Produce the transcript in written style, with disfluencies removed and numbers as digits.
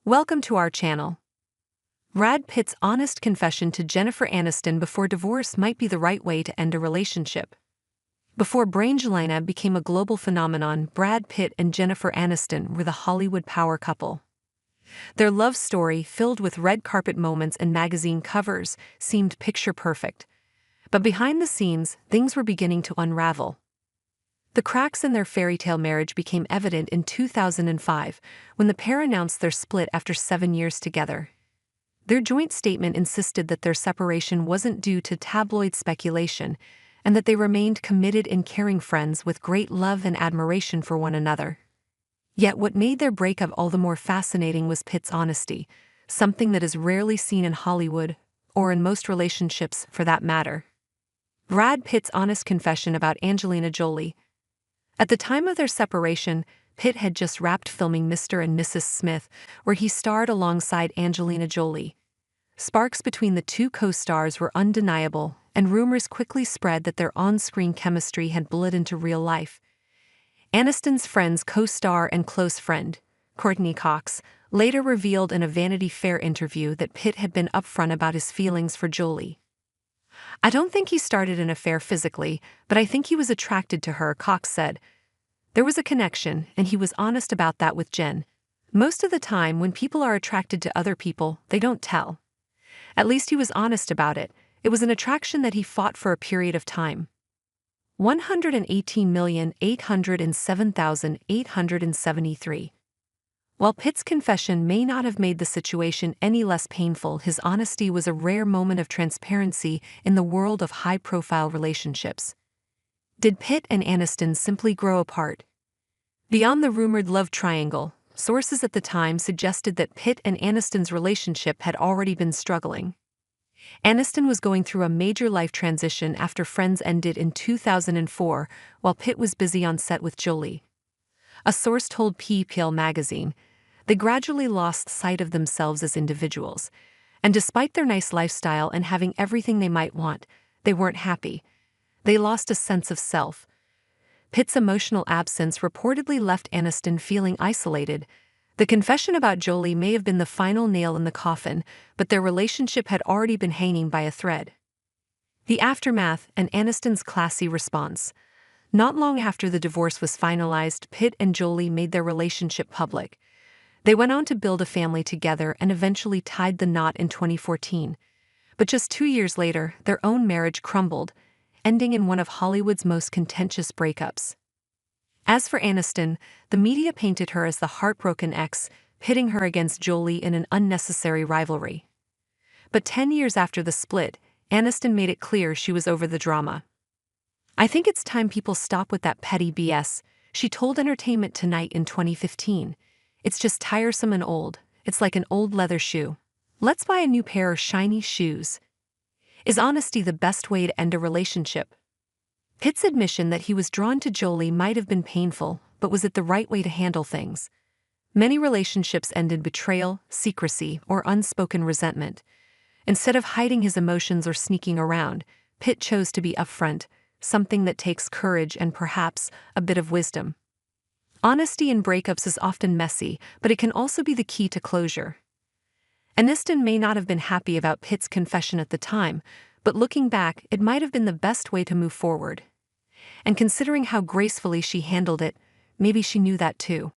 Welcome to our channel. Brad Pitt's honest confession to Jennifer Aniston before divorce might be the right way to end a relationship. Before Angelina became a global phenomenon, Brad Pitt and Jennifer Aniston were the Hollywood power couple. Their love story, filled with red carpet moments and magazine covers, seemed picture perfect. But behind the scenes, things were beginning to unravel. The cracks in their fairy tale marriage became evident in 2005, when the pair announced their split after 7 years together. Their joint statement insisted that their separation wasn't due to tabloid speculation, and that they remained committed and caring friends with great love and admiration for one another. Yet what made their breakup all the more fascinating was Pitt's honesty, something that is rarely seen in Hollywood, or in most relationships for that matter. Brad Pitt's honest confession about Angelina Jolie. At the time of their separation, Pitt had just wrapped filming Mr. and Mrs. Smith, where he starred alongside Angelina Jolie. Sparks between the two co-stars were undeniable, and rumors quickly spread that their on-screen chemistry had bled into real life. Aniston's friend's co-star and close friend, Courtney Cox, later revealed in a Vanity Fair interview that Pitt had been upfront about his feelings for Jolie. "I don't think he started an affair physically, but I think he was attracted to her," Cox said. "There was a connection, and he was honest about that with Jen. Most of the time, when people are attracted to other people, they don't tell. At least he was honest about it. It was an attraction that he fought for a period of time." 118,807,873. While Pitt's confession may not have made the situation any less painful, his honesty was a rare moment of transparency in the world of high-profile relationships. Did Pitt and Aniston simply grow apart? Beyond the rumored love triangle, sources at the time suggested that Pitt and Aniston's relationship had already been struggling. Aniston was going through a major life transition after Friends ended in 2004, while Pitt was busy on set with Jolie. A source told People magazine, "They gradually lost sight of themselves as individuals, and despite their nice lifestyle and having everything they might want, they weren't happy. They lost a sense of self." Pitt's emotional absence reportedly left Aniston feeling isolated. The confession about Jolie may have been the final nail in the coffin, but their relationship had already been hanging by a thread. The aftermath and Aniston's classy response. Not long after the divorce was finalized, Pitt and Jolie made their relationship public. They went on to build a family together and eventually tied the knot in 2014. But just 2 years later, their own marriage crumbled, ending in one of Hollywood's most contentious breakups. As for Aniston, the media painted her as the heartbroken ex, pitting her against Jolie in an unnecessary rivalry. But 10 years after the split, Aniston made it clear she was over the drama. "I think it's time people stop with that petty BS," she told Entertainment Tonight in 2015. "It's just tiresome and old. It's like an old leather shoe. Let's buy a new pair of shiny shoes." Is honesty the best way to end a relationship? Pitt's admission that he was drawn to Jolie might have been painful, but was it the right way to handle things? Many relationships end in betrayal, secrecy, or unspoken resentment. Instead of hiding his emotions or sneaking around, Pitt chose to be upfront, something that takes courage and perhaps a bit of wisdom. Honesty in breakups is often messy, but it can also be the key to closure. Aniston may not have been happy about Pitt's confession at the time, but looking back, it might have been the best way to move forward. And considering how gracefully she handled it, maybe she knew that too.